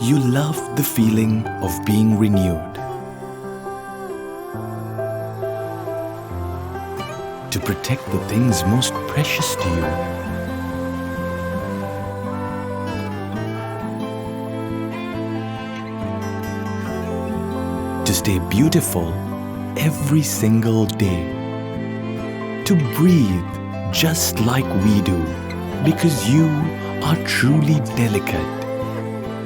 You love the feeling of being renewed. To protect the things most precious to you. To stay beautiful every single day. To breathe just like we do, because you are truly delicate.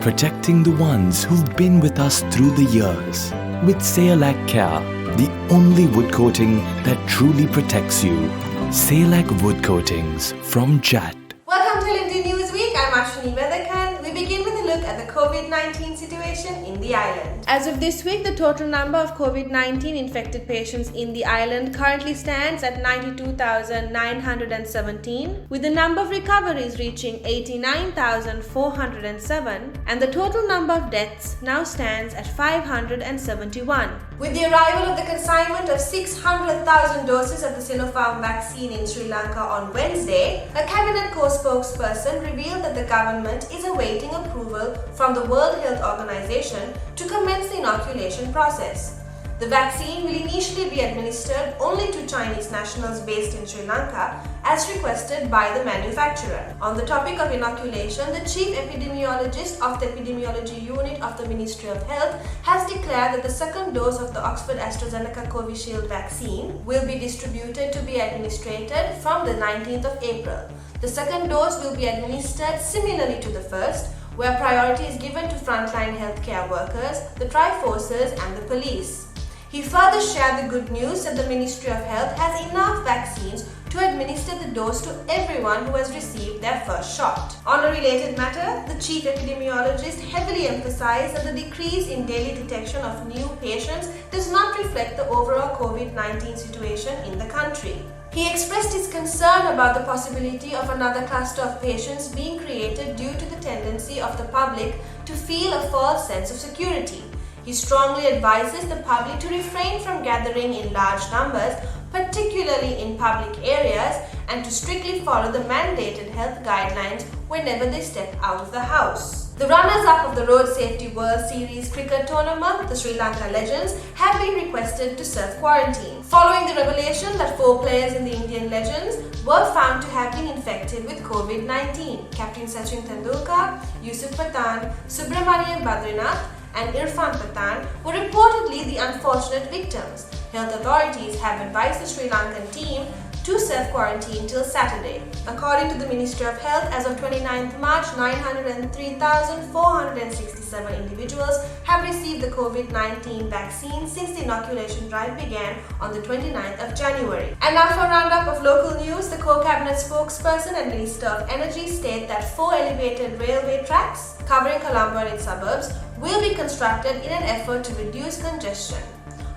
Protecting the ones who've been with us through the years. With Sayalac Care, the only wood coating that truly protects you. Sayalac Wood Coatings from JAT. Welcome to Lmd Newsweek. I'm Ashwini Vethakan. We begin with a look at the COVID-19 situation in the island. As of this week, the total number of COVID-19 infected patients in the island currently stands at 92,917, with the number of recoveries reaching 89,407, and the total number of deaths now stands at 571. With the arrival of the consignment of 600,000 doses of the Sinopharm vaccine in Sri Lanka on Wednesday, a Cabinet Corps spokesperson revealed that the government is awaiting approval from the World Health Organization to commence the inoculation process. The vaccine will initially be administered only to Chinese nationals based in Sri Lanka, as requested by the manufacturer. On the topic of inoculation, the Chief Epidemiologist of the Epidemiology Unit of the Ministry of Health has declared that the second dose of the Oxford AstraZeneca Covishield vaccine will be distributed to be administered from the 19th of April. The second dose will be administered similarly to the first, where priority is given to frontline healthcare workers, the Triforces and the police. He further shared the good news that the Ministry of Health has enough vaccines to administer the dose to everyone who has received their first shot. On a related matter, the chief epidemiologist heavily emphasized that the decrease in daily detection of new patients does not reflect the overall COVID-19 situation in the country. He expressed his concern about the possibility of another cluster of patients being created due to the tendency of the public to feel a false sense of security. He strongly advises the public to refrain from gathering in large numbers, particularly in public areas, and to strictly follow the mandated health guidelines whenever they step out of the house. The runners-up of the Road Safety World Series cricket tournament, the Sri Lanka Legends, have been requested to self-quarantine, following the revelation that 4 players in the Indian Legends were found to have been infected with COVID-19. Captain Sachin Tendulkar, Yusuf Pathan, Subramanian Badrinath, and Irfan Pathan were reportedly the unfortunate victims. Health authorities have advised the Sri Lankan team to self-quarantine till Saturday. According to the Ministry of Health, as of 29th March, 903,467 individuals have received the COVID-19 vaccine since the inoculation drive began on the 29th of January. And now for a roundup of local news, the Core Cabinet spokesperson and Minister of Energy state that 4 elevated railway tracks covering Colombo and its suburbs will be constructed in an effort to reduce congestion.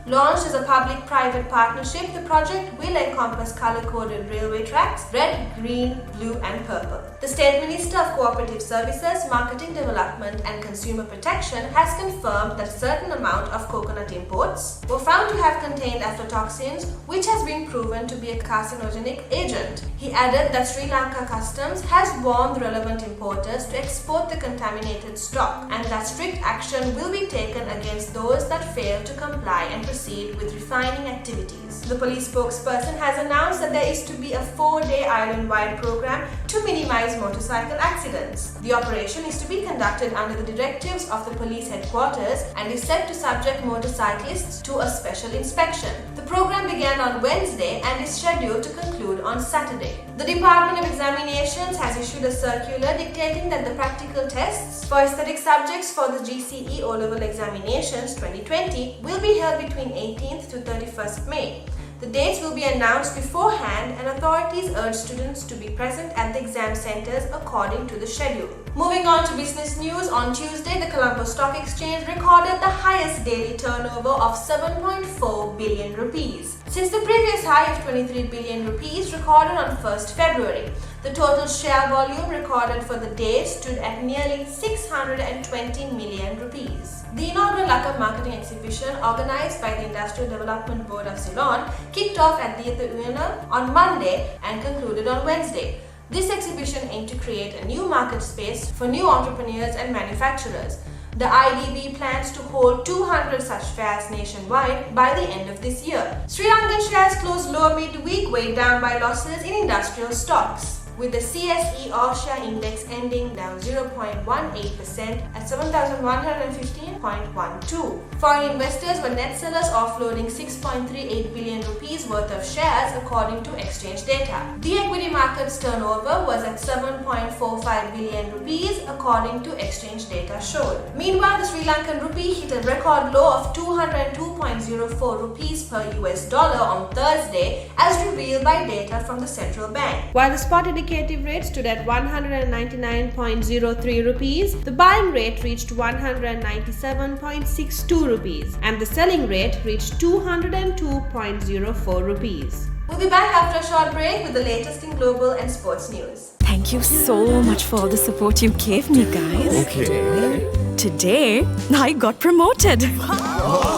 Launched as a public-private partnership, the project will encompass color-coded railway tracks, red, green, blue and purple. The State Minister of Cooperative Services, Marketing Development and Consumer Protection has confirmed that a certain amount of coconut imports were found to have contained aflatoxins, which has been proven to be a carcinogenic agent. He added that Sri Lanka Customs has warned the relevant importers to export the contaminated stock and that strict action will be taken against those that fail to comply and proceed with refining activities. The police spokesperson has announced that there is to be a 4-day island-wide program to minimize motorcycle accidents. The operation is to be conducted under the directives of the police headquarters and is set to subject motorcyclists to a special inspection. The program began on Wednesday and is scheduled to conclude on Saturday. The Department of Examinations has issued a circular dictating that the practical tests for aesthetic subjects for the GCE O-Level Examinations 2020 will be held between 18th to 31st of May. The dates will be announced beforehand and authorities urge students to be present at the exam centers according to the schedule. Moving on to business news, on Tuesday, the Colombo Stock Exchange recorded the highest daily turnover of 7.4 billion rupees since the previous high of 23 billion rupees recorded on 1st February. The total share volume recorded for the day stood at nearly 620 million rupees. The inaugural Lakam Marketing Exhibition, organized by the Industrial Development Board of Ceylon, kicked off at the Uena on Monday and concluded on Wednesday. This exhibition aimed to create a new market space for new entrepreneurs and manufacturers. The IDB plans to hold 200 such fairs nationwide by the end of this year. Sri Lankan shares closed lower midweek, weighed down by losses in industrial stocks, with the CSE All-Share Index ending down 0.18% at 7,115.12. Foreign investors were net sellers, offloading 6.38 billion rupees worth of shares according to exchange data. The equity market's turnover was at 7.45 billion rupees according to exchange data showed. Meanwhile, the Sri Lankan rupee hit a record low of 202.04 rupees per US dollar on Thursday, as revealed by data from the central bank. While the spot indicative rate stood at 199.03 rupees, the buying rate reached 197.62 rupees and the selling rate reached 202.04 rupees. We'll be back after a short break with the latest in global and sports news. Thank you so much for all the support you gave me, guys. Okay. Today, I got promoted.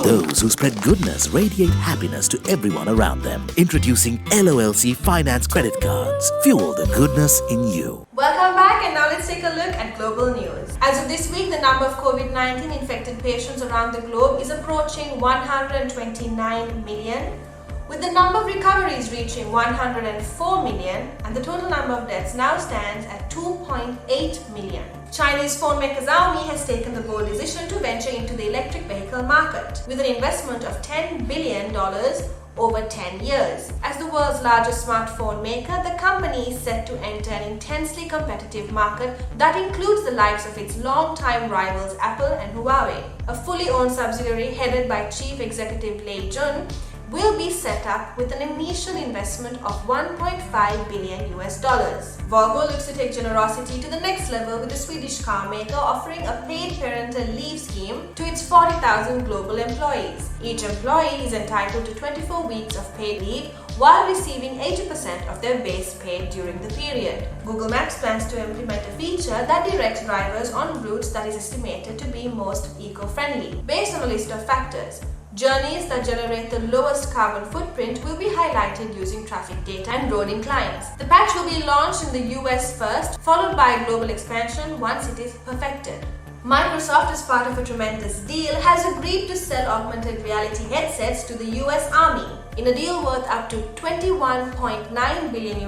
Those who spread goodness radiate happiness to everyone around them. Introducing LOLC Finance Credit Cards. Fuel the goodness in you. Welcome back, and now let's take a look at global news. As of this week, the number of COVID-19 infected patients around the globe is approaching 129 million, with the number of recoveries reaching 104 million, and the total number of deaths now stands at 2.8 million. Chinese phone maker Xiaomi has taken the bold decision to venture into the electric vehicle market with an investment of $10 billion over 10 years. As the world's largest smartphone maker, the company is set to enter an intensely competitive market that includes the likes of its longtime rivals Apple and Huawei. A fully owned subsidiary headed by Chief Executive Lei Jun will be set up with an initial investment of $1.5 billion. Volvo looks to take generosity to the next level, with the Swedish car maker offering a paid parental leave scheme to its 40,000 global employees. Each employee is entitled to 24 weeks of paid leave while receiving 80% of their base pay during the period. Google Maps plans to implement a feature that directs drivers on routes that is estimated to be most eco-friendly, based on a list of factors. Journeys that generate the lowest carbon footprint will be highlighted using traffic data and road inclines. The patch will be launched in the US first, followed by global expansion once it is perfected. Microsoft, as part of a tremendous deal, has agreed to sell augmented reality headsets to the US Army in a deal worth up to $21.9 billion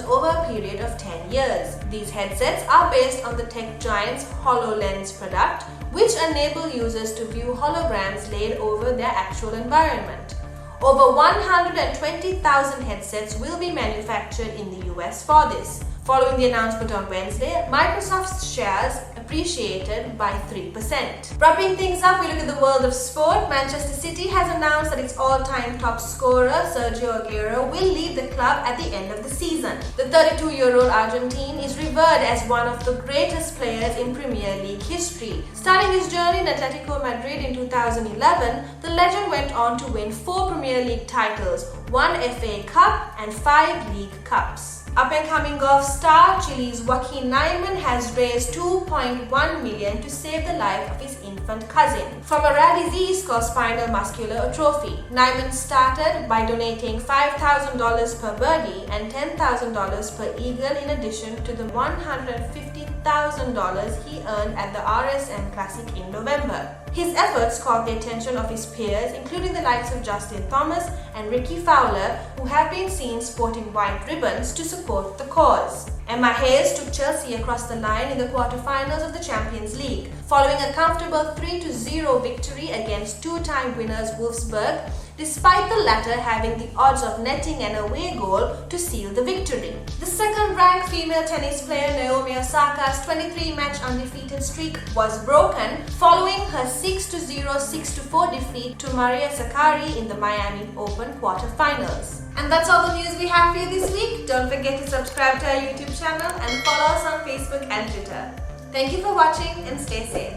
over a period of 10 years. These headsets are based on the tech giant's HoloLens product, which enable users to view holograms laid over their actual environment. Over 120,000 headsets will be manufactured in the US for this. Following the announcement on Wednesday, Microsoft's shares appreciated by 3%. Wrapping things up, we look at the world of sport. Manchester City has announced that its all-time top scorer, Sergio Aguero, will leave the club at the end of the season. The 32-year-old Argentine is revered as one of the greatest players in Premier League history. Starting his journey in Atletico Madrid in 2011, the legend went on to win 4 Premier League titles, 1 FA Cup and 5 League Cups. Up-and-coming golf star Chile's Joaquin Niemann has raised $2.1 million to save the life of his infant cousin from a rare disease called spinal muscular atrophy. Niemann started by donating $5,000 per birdie and $10,000 per eagle, in addition to the $150,000 he earned at the RSM Classic in November. His efforts caught the attention of his peers, including the likes of Justin Thomas and Ricky Fowler, who have been seen sporting white ribbons to support the cause. Emma Hayes took Chelsea across the line in the quarter-finals of the Champions League, following a comfortable 3-0 victory against two-time winners Wolfsburg, despite the latter having the odds of netting an away goal to seal the victory. The second-ranked female tennis player Naomi Osaka's 23-match undefeated streak was broken following her 6-0, 6-4 defeat to Maria Sakkari in the Miami Open quarter-finals. And that's all the news we have for you this week. Don't forget to subscribe to our YouTube channel and follow us on Facebook and Twitter. Thank you for watching and stay safe.